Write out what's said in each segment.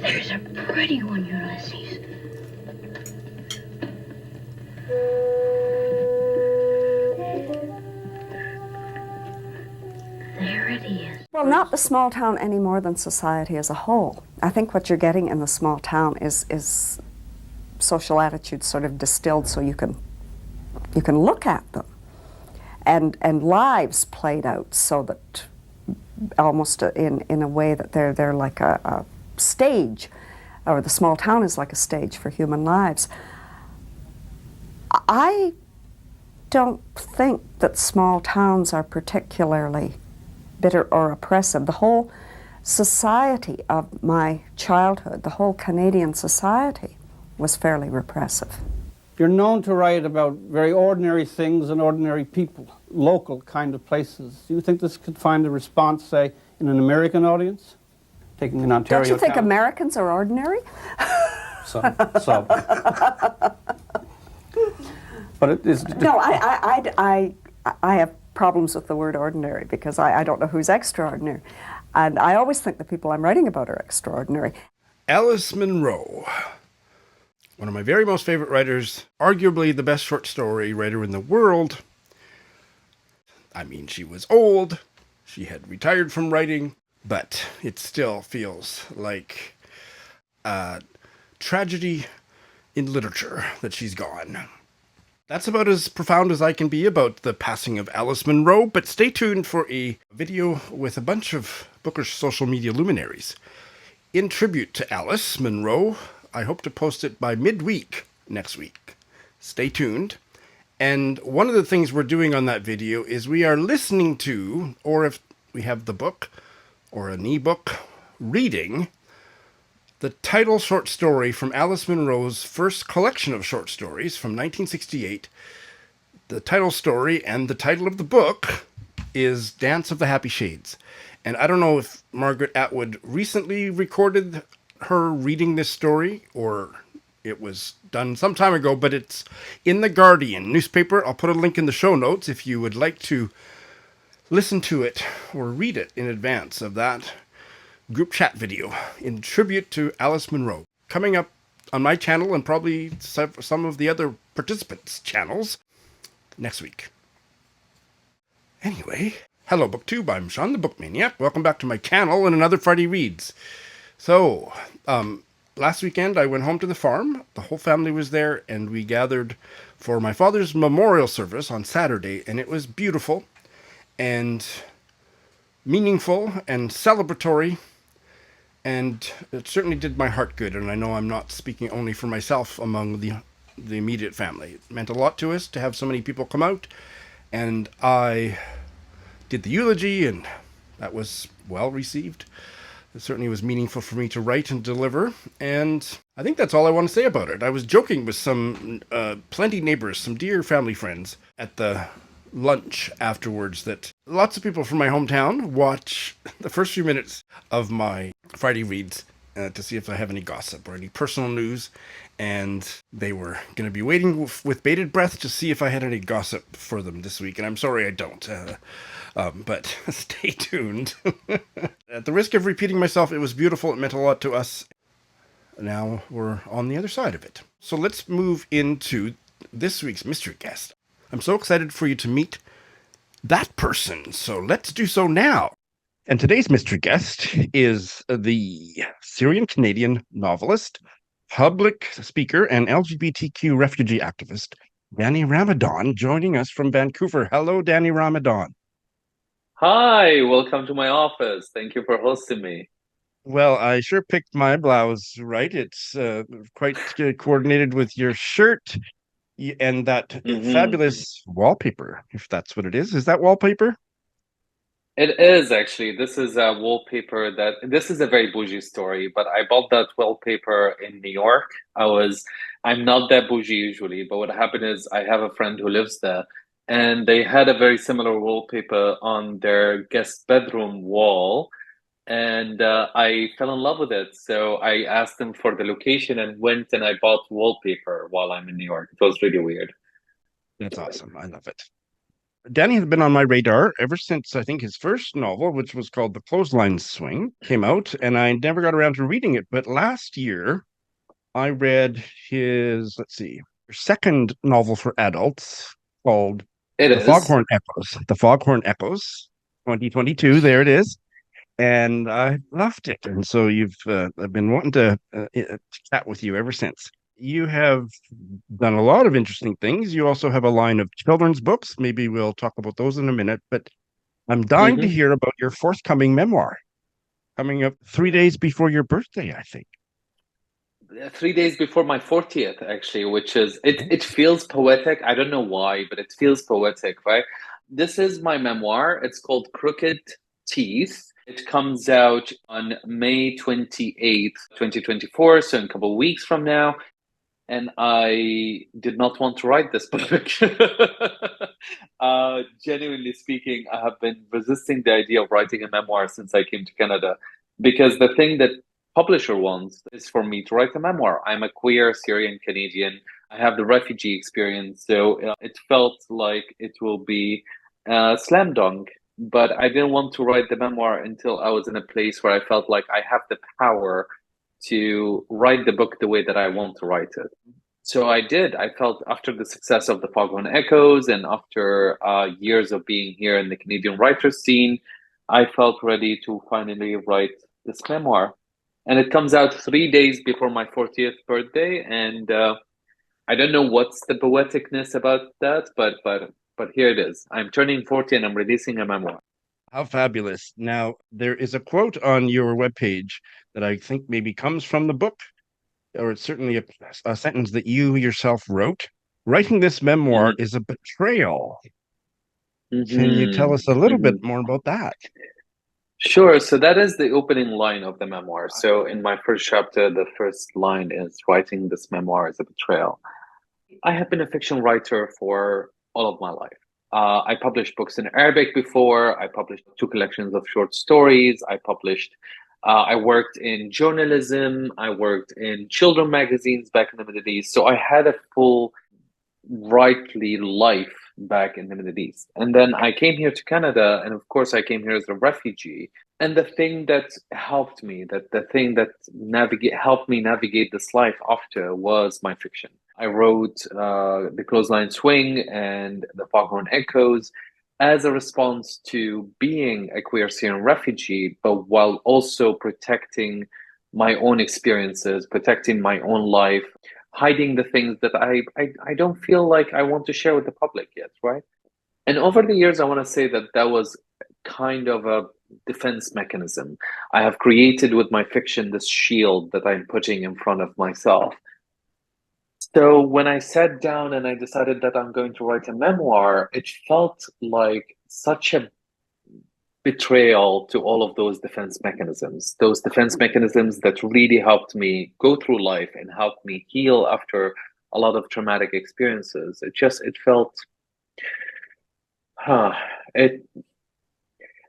There's a pretty one, Ulysses. There it is. Well, not the small town any more than society as a whole. I think what you're getting in the small town is social attitudes sort of distilled so you can look at them, and lives played out so that almost in a way that they're like a stage, or the small town is like a stage for human lives. I don't think that small towns are particularly bitter or oppressive. The whole society of my childhood, the whole Canadian society, was fairly repressive. You're known to write about very ordinary things and ordinary people, local kind of places. Do you think this could find a response, say, in an American audience? Taking an Ontario Don't you think town? Americans are ordinary? Some. But it is... No, I have problems with the word ordinary because I don't know who's extraordinary. And I always think the people I'm writing about are extraordinary. Alice Munro, one of my very most favorite writers, arguably the best short story writer in the world. I mean, she was old, she had retired from writing, but it still feels like a tragedy in literature that she's gone. That's about as profound as I can be about the passing of Alice Munro, but stay tuned for a video with a bunch of bookish social media luminaries in tribute to Alice Munro. I hope to post it by midweek next week. Stay tuned. And one of the things we're doing on that video is we are listening to, or if we have the book or an ebook, reading the title short story from Alice Munro's first collection of short stories from 1968. The title story and the title of the book is Dance of the Happy Shades. And I don't know if Margaret Atwood recently recorded her reading this story or it was done some time ago, but it's in the Guardian newspaper. I'll put a link in the show notes if you would like to listen to it or read it in advance of that group chat video in tribute to Alice Munro, coming up on my channel and probably some of the other participants' channels next week. Anyway, hello BookTube, I'm Sean the Book Maniac. Welcome back to my channel and another Friday Reads. So, last weekend I went home to the farm. The whole family was there and we gathered for my father's memorial service on Saturday, and it was beautiful and meaningful and celebratory. And it certainly did my heart good, and I know I'm not speaking only for myself among the immediate family. It meant a lot to us to have so many people come out, and I did the eulogy, and that was well received. It certainly was meaningful for me to write and deliver, and I think that's all I want to say about it. I was joking with some plenty neighbors, some dear family friends at the lunch afterwards that lots of people from my hometown watch the first few minutes of my Friday Reads to see if I have any gossip or any personal news, and they were going to be waiting with bated breath to see if I had any gossip for them this week, and I'm sorry I don't, but stay tuned. At the risk of repeating myself, it was beautiful, it meant a lot to us. Now we're on the other side of it. So let's move into this week's mystery guest. I'm so excited for you to meet that person, so let's do so now. And today's mystery guest is the Syrian-Canadian novelist, public speaker, and LGBTQ refugee activist, Danny Ramadan, joining us from Vancouver. Hello, Danny Ramadan. Hi, welcome to my office. Thank you for hosting me. Well, I sure picked my blouse right. It's quite coordinated with your shirt. And that fabulous wallpaper, if that's what it is. Is that wallpaper? It is actually. This is a wallpaper this is a very bougie story, but I bought that wallpaper in New York. I'm not that bougie usually, but what happened is I have a friend who lives there, and they had a very similar wallpaper on their guest bedroom wall. And I fell in love with it. So I asked them for the location and went and I bought wallpaper while I'm in New York. It was really weird. That's awesome. I love it. Danny has been on my radar ever since I think his first novel, which was called The Clothesline Swing, came out, and I never got around to reading it. But last year, I read his, let's see, second novel for adults called It The is. Foghorn Echoes. The Foghorn Echoes, 2022. There it is. And I loved it. And so I've been wanting to chat with you ever since. You have done a lot of interesting things. You also have a line of children's books. Maybe we'll talk about those in a minute. But I'm dying to Mhm. hear about your forthcoming memoir coming up 3 days before your birthday, I think. 3 days before my 40th, actually, which is it feels poetic. I don't know why, but it feels poetic, right? This is my memoir. It's called Crooked Teeth. It comes out on May 28th, 2024, so in a couple of weeks from now. And I did not want to write this book. Genuinely speaking, I have been resisting the idea of writing a memoir since I came to Canada, because the thing that publisher wants is for me to write a memoir. I'm a queer Syrian Canadian. I have the refugee experience, so it felt like it will be a slam dunk. But I didn't want to write the memoir until I was in a place where I felt like I have the power to write the book the way that I want to write it. So I did. I felt after the success of the Foghorn Echoes and after years of being here in the Canadian writers scene, I felt ready to finally write this memoir. And it comes out 3 days before my 40th birthday. And I don't know what's the poeticness about that, but here it is. I'm turning 40 and I'm releasing a memoir. How fabulous. Now, there is a quote on your webpage that I think maybe comes from the book, or it's certainly a sentence that you yourself wrote. Writing this memoir Mm-hmm. is a betrayal. Can you tell us a Mm-hmm. little bit Mm-hmm. more about that? Sure. So that is the opening line of the memoir. So in my first chapter, the first line is writing this memoir is a betrayal. I have been a fiction writer for all of my life. I published books in Arabic before. I published two collections of short stories. I worked in journalism. I worked in children magazines back in the Middle East. So I had a full rightly life back in the Middle East. And then I came here to Canada, and of course, I came here as a refugee. And the thing that helped me, that the thing that helped me navigate this life after was my fiction. I wrote The Clothesline Swing and The Foghorn Echoes as a response to being a queer Syrian refugee, but while also protecting my own experiences, protecting my own life, hiding the things that I don't feel like I want to share with the public yet, right? And over the years, I want to say that that was kind of a defense mechanism. I have created with my fiction this shield that I'm putting in front of myself. So when I sat down and I decided that I'm going to write a memoir, it felt like such a betrayal to all of those defense mechanisms that really helped me go through life and helped me heal after a lot of traumatic experiences. It felt, huh, it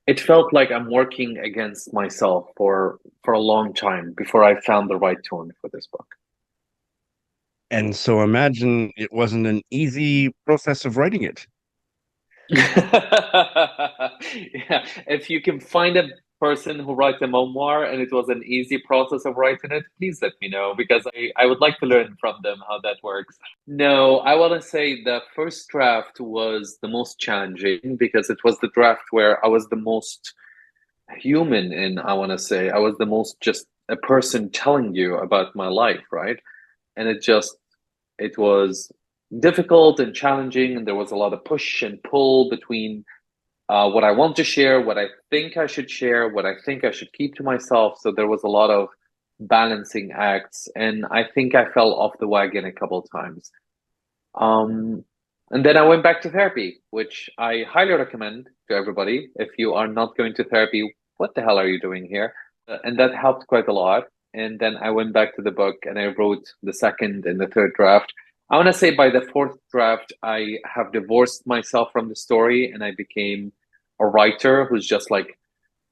it felt like I'm working against myself for a long time before I found the right tone for this book. And so imagine it wasn't an easy process of writing it. Yeah, if you can find a person who writes a memoir and it was an easy process of writing it, please let me know because I would like to learn from them how that works. No, I want to say the first draft was the most challenging because it was the draft where I was the most human in, I want to say. I was the most just a person telling you about my life, right? And it was difficult and challenging, and there was a lot of push and pull between what I want to share, what I think I should share, what I think I should keep to myself. So there was a lot of balancing acts, and I think I fell off the wagon a couple of times. Um, and then I went back to therapy, which I highly recommend to everybody. If you are not going to therapy, what the hell are you doing here? And that helped quite a lot. And then I went back to the book and I wrote the second and the third draft. I want to say by the fourth draft, I have divorced myself from the story and I became a writer who's just like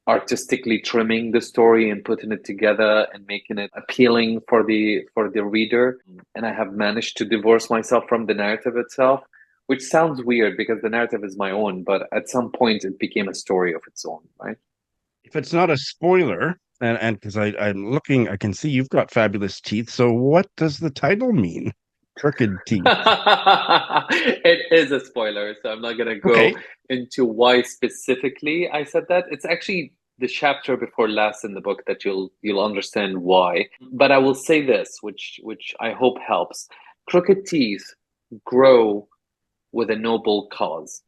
artistically trimming the story and putting it together and making it appealing for the reader. And I have managed to divorce myself from the narrative itself, which sounds weird because the narrative is my own, but at some point it became a story of its own, right? If it's not a spoiler, and because I'm looking, I can see you've got fabulous teeth. So what does the title mean? Crooked teeth. It is a spoiler, so I'm not gonna go Okay. into why specifically I said that. It's actually the chapter before last in the book that you'll understand why. But I will say this, which I hope helps. Crooked teeth grow with a noble cause.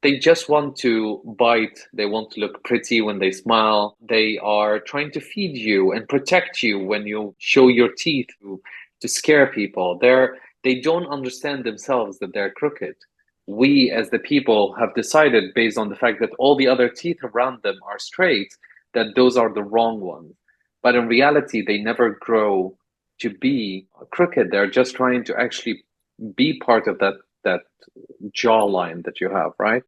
They just want to bite, they want to look pretty when they smile. They are trying to feed you and protect you when you show your teeth to scare people. They don't understand themselves that they're crooked. We, as the people, have decided based on the fact that all the other teeth around them are straight, that those are the wrong ones. But in reality, they never grow to be crooked. They're just trying to actually be part of that jawline that you have, right?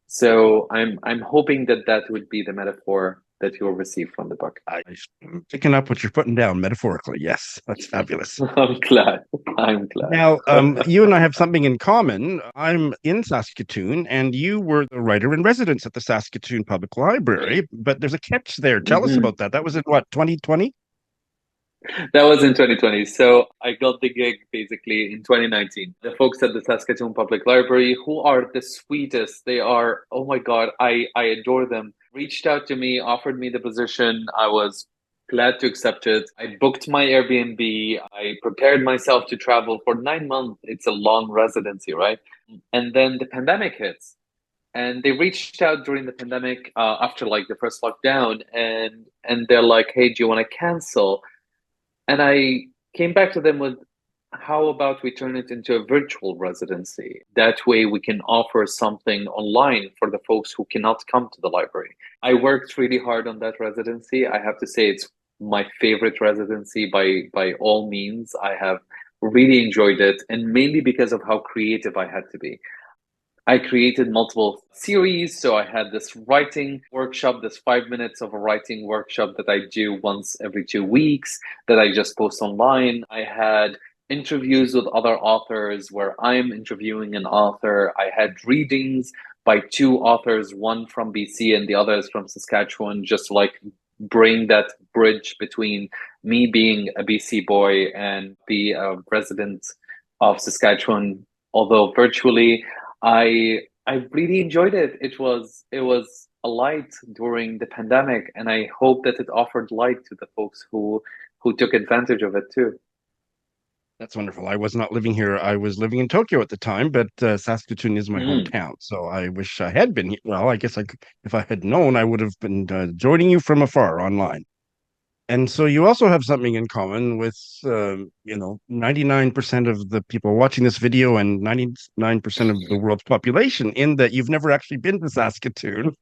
So I'm hoping that that would be the metaphor that you'll receive from the book. I'm picking up what you're putting down metaphorically. Yes, that's fabulous. I'm glad. I'm glad. Now, you and I have something in common. I'm in Saskatoon, and you were the writer in residence at the Saskatoon Public Library. But there's a catch there. Tell us Mhm. about that. That was in what, 2020? That was in 2020. So I got the gig basically in 2019. The folks at the Saskatoon Public Library, who are the sweetest, they are, oh my God, I adore them, reached out to me, offered me the position. I was glad to accept it. I booked my Airbnb. I prepared myself to travel for 9 months. It's a long residency, right? And then the pandemic hits. And they reached out during the pandemic after like the first lockdown, and they're like, "Hey, do you want to cancel?" And I came back to them with, how about we turn it into a virtual residency? That way we can offer something online for the folks who cannot come to the library. I worked really hard on that residency. I have to say it's my favorite residency by all means. I have really enjoyed it, and mainly because of how creative I had to be. I created multiple series. So I had this writing workshop, this 5 minutes of a writing workshop that I do once every 2 weeks that I just post online. I had interviews with other authors where I'm interviewing an author. I had readings by two authors, one from BC and the other is from Saskatchewan, just to like bring that bridge between me being a BC boy and be a resident of Saskatchewan, although virtually. I really enjoyed it. It was a light during the pandemic, and I hope that it offered light to the folks who took advantage of it too. That's wonderful. I was not living here. I was living in Tokyo at the time, but Saskatoon is my Mm. hometown. So I wish I had been here. Well, I guess if I had known, I would have been joining you from afar online. And so you also have something in common with, 99% of the people watching this video and 99% of the world's population in that you've never actually been to Saskatoon.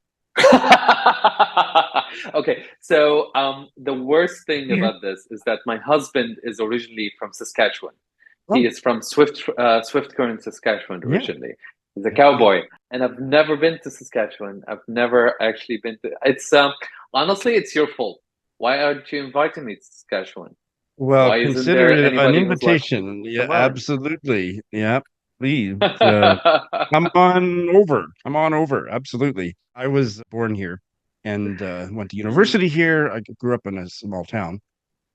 Okay, so the worst thing about this is that my husband is originally from Saskatchewan. He Oh, is from Swift Current, Saskatchewan yeah. originally. He's a Yeah, yeah. cowboy, and I've never been to Saskatchewan. I've never actually been to. It's honestly, it's your fault. Why aren't you inviting me to Saskatchewan? Well, Why isn't consider there it an anybody who's like invitation. Yeah, around? absolutely. Yeah, please. Come on over. Come on over. Absolutely. I was born here and went to Mm, university here. I grew up in a small town,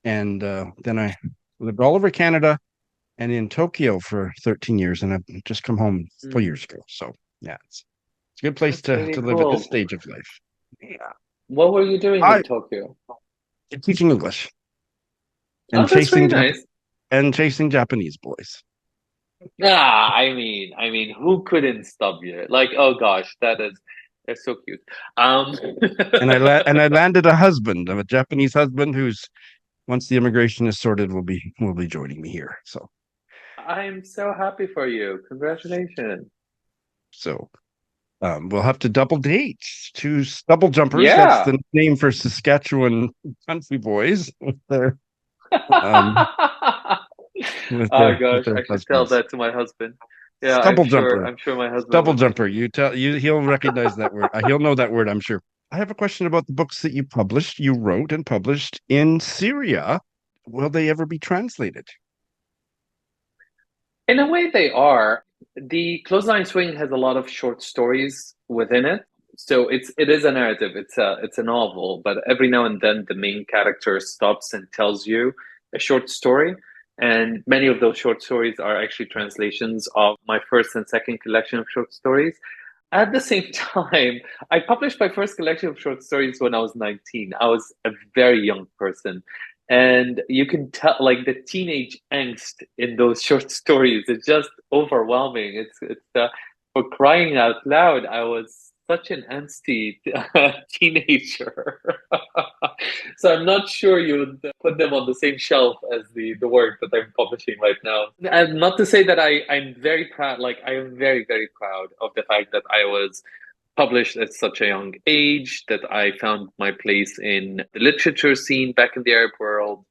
and then I lived all over Canada and in Tokyo for 13 years, and I've just come home 4 years mm. ago. So yeah, it's a good place That's really to live at this cool. stage of life. Yeah, What were you doing I in Tokyo? teaching English and Oh, that's really nice. chasing Japanese boys. Who couldn't stop you? Like, oh gosh, that's so cute. Um, And I landed a husband, a Japanese husband who's once the immigration is sorted will be joining me here. I'm so happy for you. Congratulations. So we'll have to double date. Double jumpers. That's Yeah. the name for Saskatchewan country boys um with Oh with gosh, their I should tell husbands. that to my husband. Yeah, I'm Stubble sure. jumper. I'm sure my husband Stubble would like jumper. it. You tell you he'll recognize that word. He'll know that word, I'm sure. I have a question about the books that you wrote and published in Syria. Will they ever be translated? In a way, they are. the Clothesline Swing has a lot of short stories within it. So it is a narrative. It's a novel, but every now and then the main character stops and tells you a short story. And many of those short stories are actually translations of my first and second collection of short stories. At the same time, I published my first collection of short stories when I was 19. I was a very young person. And you can tell, like, the teenage angst in those short stories is just overwhelming. For crying out loud, I was such an angsty teenager. So I'm not sure you would put them on the same shelf as the work that I'm publishing right now. And not to say that I'm very proud, like I am very, very proud of the fact that I was published at such a young age, that I found my place in the literature scene back in the Arab world.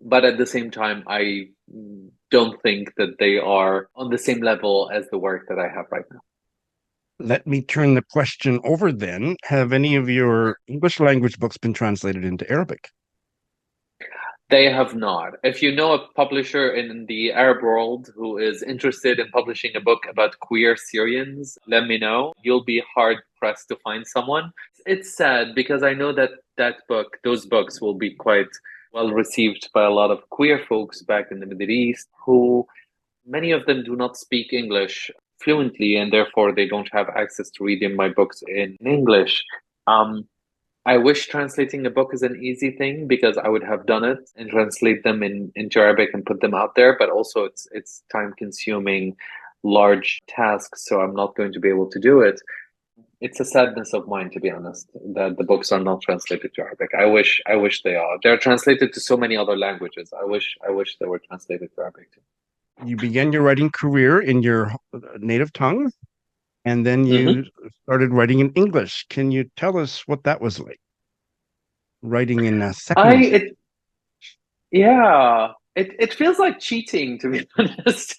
But at the same time, I don't think that they are on the same level as the work that I have right now. Let me turn the question over then. Have any of your English language books been translated into Arabic? They have not. If you know a publisher in the Arab world who is interested in publishing a book about queer Syrians, let me know. You'll be hard pressed to find someone. It's sad because I know that those books will be quite well received by a lot of queer folks back in the Middle East, who many of them do not speak English fluently, and therefore they don't have access to reading my books in English. I wish translating a book is an easy thing because I would have done it and translate them into Arabic and put them out there, but also it's time consuming, large tasks, so I'm not going to be able to do it. It's a sadness of mine, to be honest, that the books are not translated to Arabic. I wish they are. They're translated to so many other languages. I wish they were translated to Arabic too. You began your writing career in your native tongue, and then you started writing in English. Can you tell us what that was like? Writing in a second. It feels like cheating, to be honest.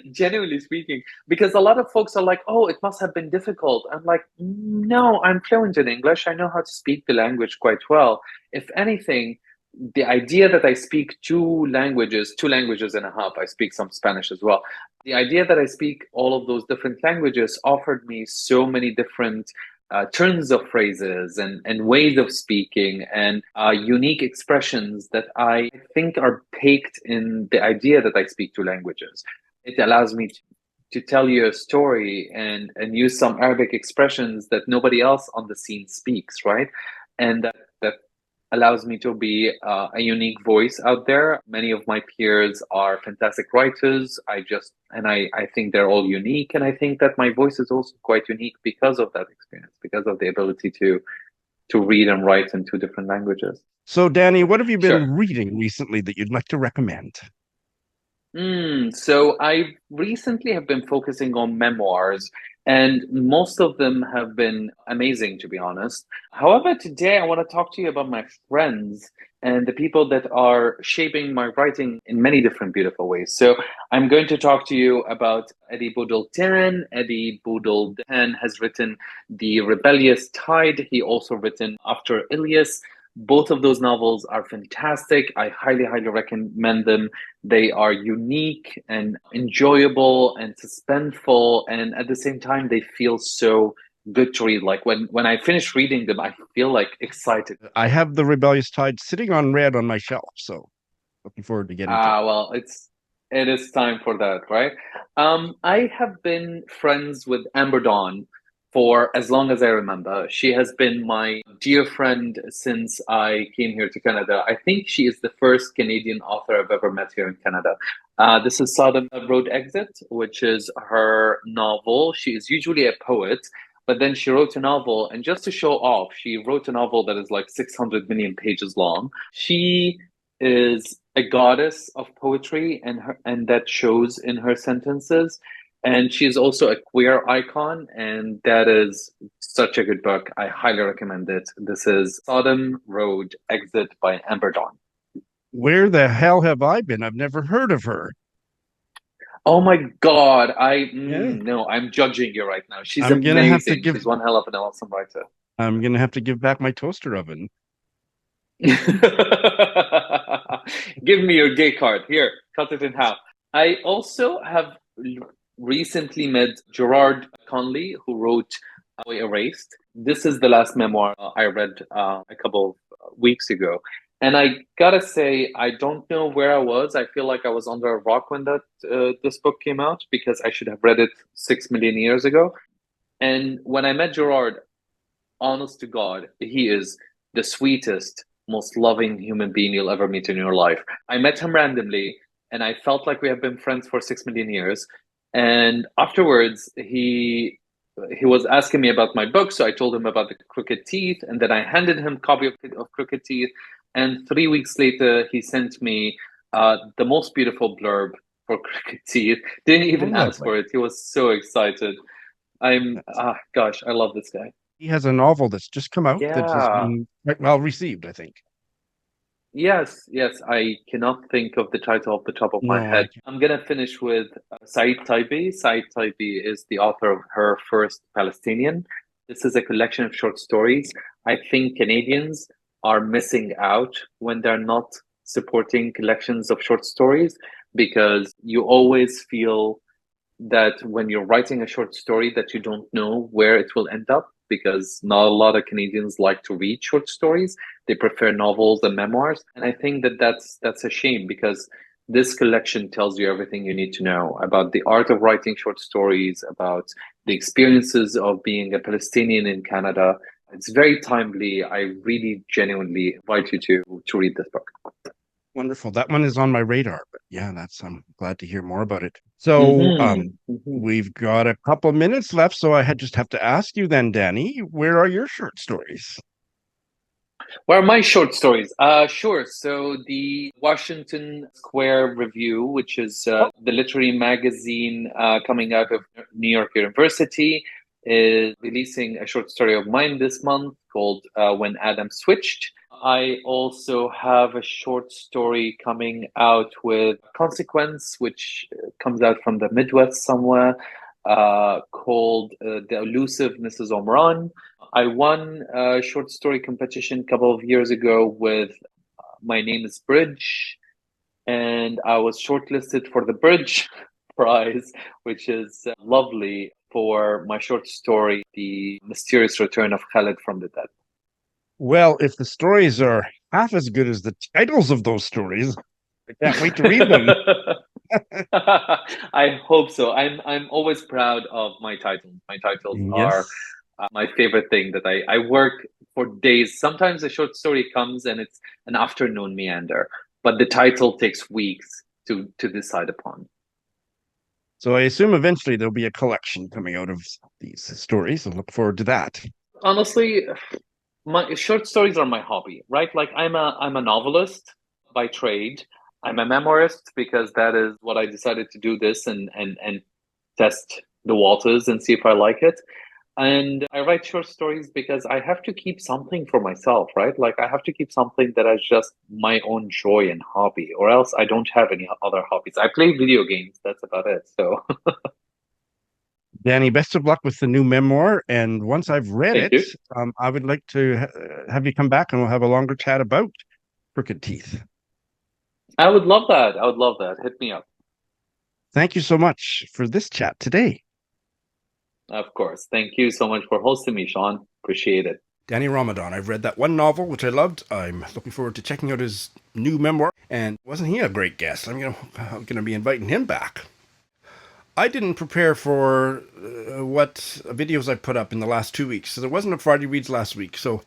Genuinely speaking, because a lot of folks are like, "Oh, it must have been difficult." I'm like, "No, I'm fluent in English. I know how to speak the language quite well. If anything, the idea that I speak two languages and a half, I speak some Spanish as well. The idea that I speak all of those different languages offered me so many different turns of phrases and ways of speaking and unique expressions that I think are baked in the idea that I speak two languages. It allows me to tell you a story and use some Arabic expressions that nobody else on the scene speaks, right? And that allows me to be a unique voice out there. Many of my peers are fantastic writers. I think they're all unique. And I think that my voice is also quite unique because of that experience, because of the ability to read and write in two different languages. So, Danny, what have you been reading recently that you'd like to recommend? So I recently have been focusing on memoirs, and most of them have been amazing, to be honest. However, today I want to talk to you about my friends and the people that are shaping my writing in many different beautiful ways. So I'm going to talk to you about Eddy Boudel. Eddy Boudel has written The Rebellious Tide. He also written After Elias. Both of those novels are fantastic. I highly, highly recommend them. They are unique and enjoyable and suspenseful, and at the same time, they feel so good to read. Like when I finish reading them, I feel like excited. I have The Rebellious Tide sitting on red on my shelf, so looking forward to getting to it. Well, it is time for that, right? I have been friends with Amber Dawn for as long as I remember. She has been my dear friend since I came here to Canada. I think she is the first Canadian author I've ever met here in Canada. This is Sodom Road Exit, which is her novel. She is usually a poet, but then she wrote a novel, and just to show off, she wrote a novel that is like 600 million pages long. She is a goddess of poetry, and that shows in her sentences. And she's also a queer icon, and that is such a good book. I highly recommend it. This is Sodom Road Exit by Amber Dawn. Where the hell have I been? I've never heard of her. Oh my God. No, I'm judging you right now. She's amazing. She's one hell of an awesome writer. I'm going to have to give back my toaster oven. Give me your gay card. Here, cut it in half. I also have recently met Gerard Conley, who wrote Away Erased. This is the last memoir I read a couple of weeks ago. And I gotta say, I don't know where I was. I feel like I was under a rock when this book came out, because I should have read it 6 million years ago. And when I met Gerard, honest to God, he is the sweetest, most loving human being you'll ever meet in your life. I met him randomly, and I felt like we have been friends for 6 million years. And afterwards, he was asking me about my book, so I told him about the Crooked Teeth, and then I handed him a copy of Crooked Teeth. And 3 weeks later, he sent me the most beautiful blurb for Crooked Teeth. Didn't even ask for it. He was so excited. Gosh, I love this guy. He has a novel that's just come out that has Yeah. been quite well received, I think. Yes, yes. I cannot think of the title off the top of my No, I head. can't. I'm gonna finish with Said Taibi. Said Taibi is the author of Her First Palestinian. This is a collection of short stories. I think Canadians are missing out when they're not supporting collections of short stories, because you always feel that when you're writing a short story that you don't know where it will end up, because not a lot of Canadians like to read short stories. They prefer novels and memoirs. And I think that that's a shame, because this collection tells you everything you need to know about the art of writing short stories, about the experiences of being a Palestinian in Canada. It's very timely. I really genuinely invite you to read this book. Wonderful. That one is on my radar, but yeah, I'm glad to hear more about it. So, Mm-hmm. we've got a couple minutes left, so I just have to ask you then, Danny, where are your short stories? Where are my short stories? Sure. So the Washington Square Review, which is the literary magazine coming out of New York University, is releasing a short story of mine this month called When Adam Switched. I also have a short story coming out with Consequence, which comes out from the Midwest somewhere, called The Elusive Mrs. Omran. I won a short story competition a couple of years ago with My Name is Bridge, and I was shortlisted for the Bridge Prize, which is lovely, for my short story, The Mysterious Return of Khaled from the Dead. Well, if the stories are half as good as the titles of those stories, I can't wait to read them. I hope so. I'm always proud of my titles. My titles are Yes. my favorite thing, that I work for days. Sometimes a short story comes and it's an afternoon meander, but the title takes weeks to decide upon. So I assume eventually there'll be a collection coming out of these stories. I look forward to that. Honestly, my short stories are my hobby, right? Like I'm a novelist by trade. I'm a memoirist because that is what I decided to do this and test the waters and see if I like it. And I write short stories because I have to keep something for myself, right? Like I have to keep something that is just my own joy and hobby, or else I don't have any other hobbies. I play video games. That's about it. So Danny, best of luck with the new memoir. And once I've read thank it, you. I would like to have you come back and we'll have a longer chat about Crooked Teeth. I would love that. I would love that. Hit me up. Thank you so much for this chat today. Of course. Thank you so much for hosting me, Sean. Appreciate it. Danny Ramadan. I've read that one novel, which I loved. I'm looking forward to checking out his new memoir. And wasn't he a great guest? I'm gonna be inviting him back. I didn't prepare for what videos I put up in the last 2 weeks. So there wasn't a Friday Reads last week. So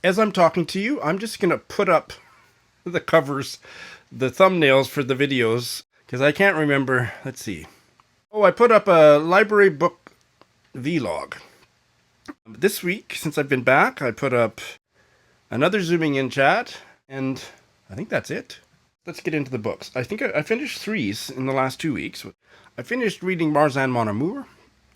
as I'm talking to you, I'm just going to put up the covers, the thumbnails for the videos, because I can't remember. Let's see. Oh, I put up a library book vlog. This week, since I've been back, I put up another Zooming In chat, and I think that's it. Let's get into the books. I think I finished 3 in the last 2 weeks. I finished reading Marzahn, Mon Amour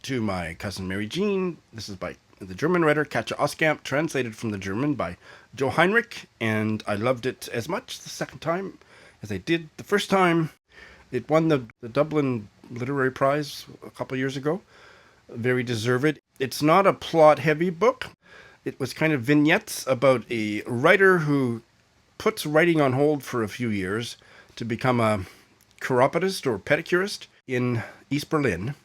to my cousin Mary Jean. This is by the German writer Katja Oskamp, translated from the German by Joe Heinrich, and I loved it as much the second time as I did the first time. It won the Dublin Literary Prize a couple years ago. Very deserved. It's not a plot-heavy book. It was kind of vignettes about a writer who puts writing on hold for a few years to become a chiropodist or pedicurist. in East Berlin,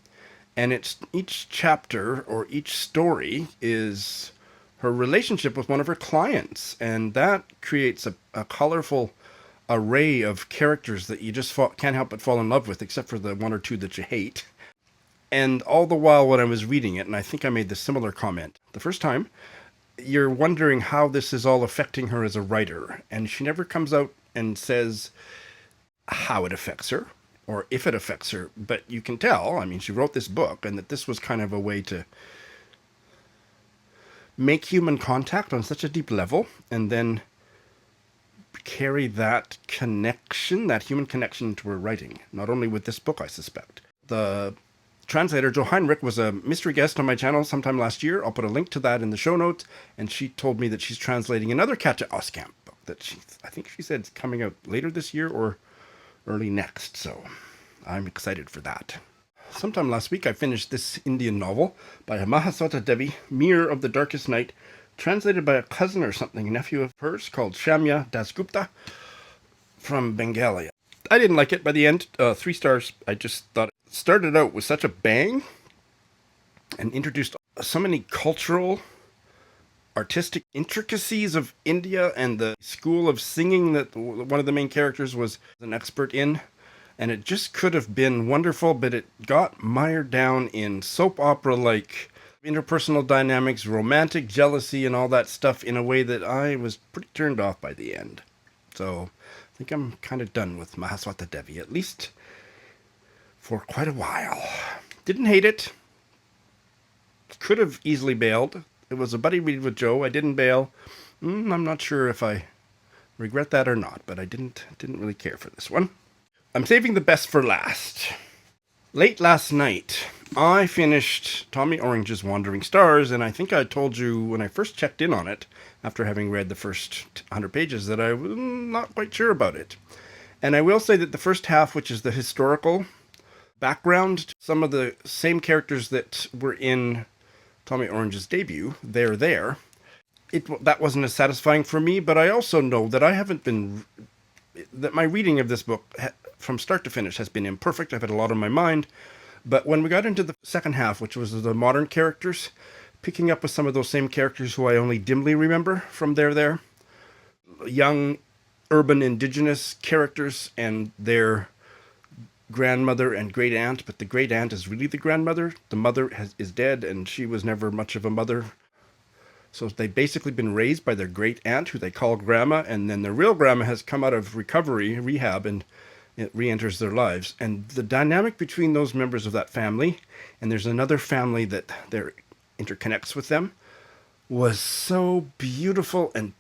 and each chapter or each story is her relationship with one of her clients, and that creates a colorful array of characters that you just can't help but fall in love with, except for the one or two that you hate. And all the while when I was reading it, and I think I made the similar comment the first time, you're wondering how this is all affecting her as a writer, and she never comes out and says how it affects her or if it affects her, but you can tell, I mean, she wrote this book, and that this was kind of a way to make human contact on such a deep level, and then carry that connection, that human connection, to her writing. Not only with this book, I suspect. The translator, Jo Heinrich, was a mystery guest on my channel sometime last year. I'll put a link to that in the show notes, and she told me that she's translating another Katja Oskamp book that I think she said is coming out later this year or early next, so I'm excited for that. Sometime last week I finished this Indian novel by Mahasweta Devi, Mirror of the Darkest Night, translated by a cousin or something, a nephew of hers, called Shamya Dasgupta from Bengali. I didn't like it by the end. 3 stars. I just thought it started out with such a bang and introduced so many cultural, artistic intricacies of India and the school of singing that one of the main characters was an expert in. And it just could have been wonderful, but it got mired down in soap opera-like interpersonal dynamics, romantic jealousy, and all that stuff in a way that I was pretty turned off by the end. So I think I'm kind of done with Mahasweta Devi, at least for quite a while. Didn't hate it. Could have easily bailed. It was a buddy read with Joe. I didn't bail. I'm not sure if I regret that or not, but I didn't really care for this one. I'm saving the best for last. Late last night, I finished Tommy Orange's Wandering Stars, and I think I told you when I first checked in on it, after having read the first 100 pages, that I was not quite sure about it. And I will say that the first half, which is the historical background, some of the same characters that were in Tommy Orange's debut, they're there. That wasn't as satisfying for me, but I also know that that my reading of this book from start to finish has been imperfect. I've had a lot on my mind. But when we got into the second half, which was the modern characters, picking up with some of those same characters who I only dimly remember from there, young urban indigenous characters and their grandmother and great aunt, but the great aunt is really the grandmother. The mother is dead, and she was never much of a mother. So they've basically been raised by their great aunt, who they call grandma, and then their real grandma has come out of rehab, and it re-enters their lives. And the dynamic between those members of that family, and there's another family that interconnects with them, was so beautiful and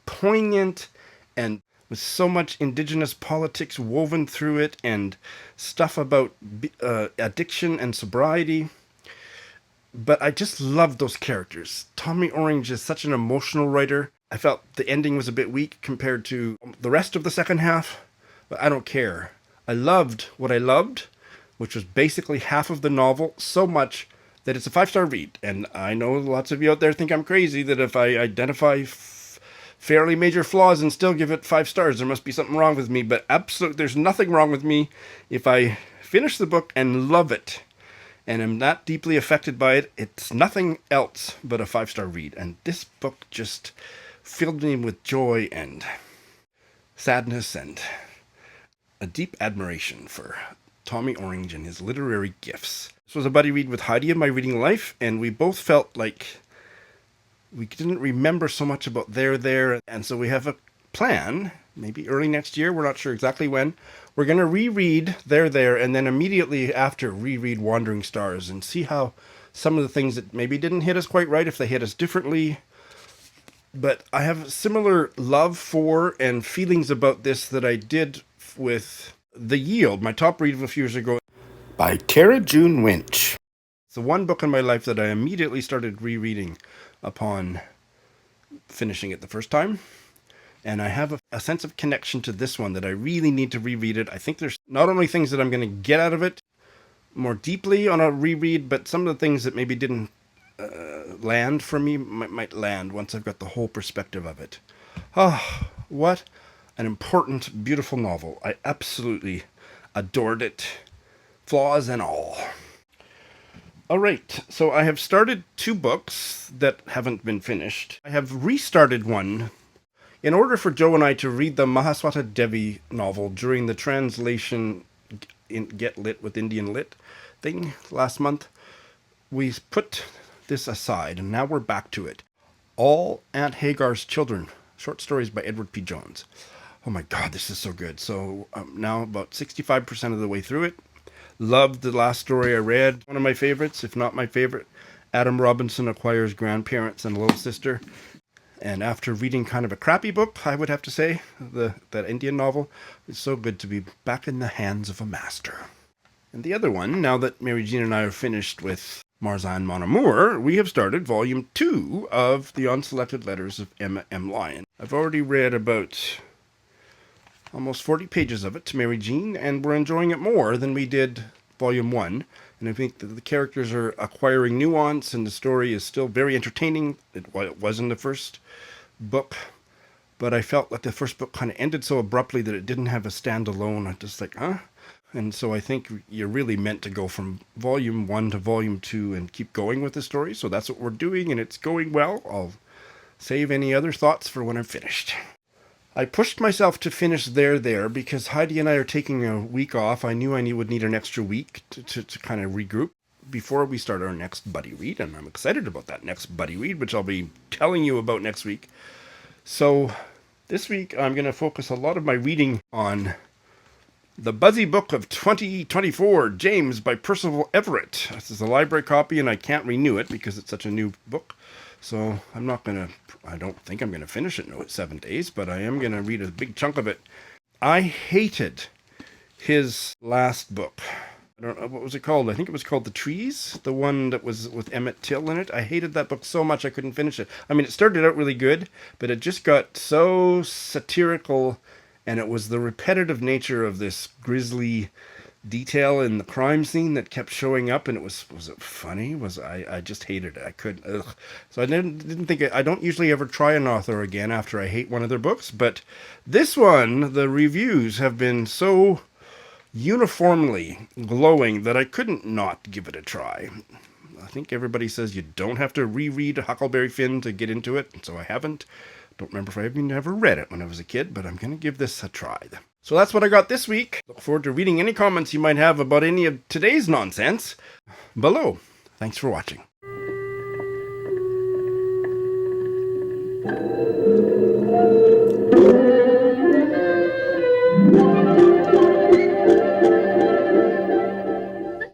poignant, and with so much indigenous politics woven through it, and stuff about addiction and sobriety. But I just loved those characters. Tommy Orange is such an emotional writer. I felt the ending was a bit weak compared to the rest of the second half, but I don't care. I loved what I loved, which was basically half of the novel, so much that it's a 5-star read. And I know lots of you out there think I'm crazy, that if I identify fairly major flaws and still give it 5 stars, there must be something wrong with me. But absolutely, there's nothing wrong with me if I finish the book and love it, and am that deeply affected by it. It's nothing else but a 5-star read. And this book just filled me with joy and sadness and a deep admiration for Tommy Orange and his literary gifts. This was a buddy read with Heidi in my reading life, and we both felt like we didn't remember so much about there, and so we have a plan, maybe early next year, we're not sure exactly when. We're going to reread there, and then immediately after reread Wandering Stars, and see how some of the things that maybe didn't hit us quite right, if they hit us differently. But I have similar love for and feelings about this that I did with The Yield, my top read of a few years ago, by Tara June Winch. It's the one book in my life that I immediately started rereading upon finishing it the first time. And I have a sense of connection to this one that I really need to reread it. I think there's not only things that I'm going to get out of it more deeply on a reread, but some of the things that maybe didn't land for me might land once I've got the whole perspective of it. Oh, what an important, beautiful novel. I absolutely adored it. flaws and all. All right, so I have started 2 books that haven't been finished. I have restarted one in order for Joe and I to read the Mahasweta Devi novel during the translation in Get Lit with Indian Lit thing last month. We put this aside, and now we're back to it. All Aunt Hagar's Children, short stories by Edward P. Jones. Oh my God, this is so good. So now about 65% of the way through it. Loved the last story I read. One of my favorites, if not my favorite. Adam Robinson acquires grandparents and a little sister. And after reading kind of a crappy book, I would have to say, that Indian novel, it's so good to be back in the hands of a master. And the other one, now that Mary Jean and I are finished with Marzahn, Mon Amour, we have started volume 2 of the Unselected Letters of Emma M. Lyon. I've already read about almost 40 pages of it to Mary Jean, and we're enjoying it more than we did volume 1. And I think that the characters are acquiring nuance, and the story is still very entertaining. It was in the first book, but I felt like the first book kind of ended so abruptly that it didn't have a standalone. I'm just like, huh? And so I think you're really meant to go from volume 1 to volume 2 and keep going with the story. So that's what we're doing, and it's going well. I'll save any other thoughts for when I'm finished. I pushed myself to finish There because Heidi and I are taking a week off. I knew I would need an extra week to kind of regroup before we start our next buddy read, and I'm excited about that next buddy read, which I'll be telling you about next week. So this week I'm going to focus a lot of my reading on The Buzzy Book of 2024, James by Percival Everett. This is a library copy, and I can't renew it because it's such a new book. So I don't think I'm going to finish it in 7 days, but I am going to read a big chunk of it. I hated his last book. I don't know, what was it called? I think it was called The Trees, the one that was with Emmett Till in it. I hated that book so much I couldn't finish it. I mean, it started out really good, but it just got so satirical, and it was the repetitive nature of this grisly detail in the crime scene that kept showing up, and was it funny? I just hated it. I couldn't. Ugh. So I didn't think I don't usually ever try an author again after I hate one of their books, but this one, the reviews have been so uniformly glowing that I couldn't not give it a try. I think everybody says you don't have to reread Huckleberry Finn to get into it, so I haven't. Don't remember if I even ever read it when I was a kid, but I'm going to give this a try. So that's what I got this week. Look forward to reading any comments you might have about any of today's nonsense below. Thanks for watching.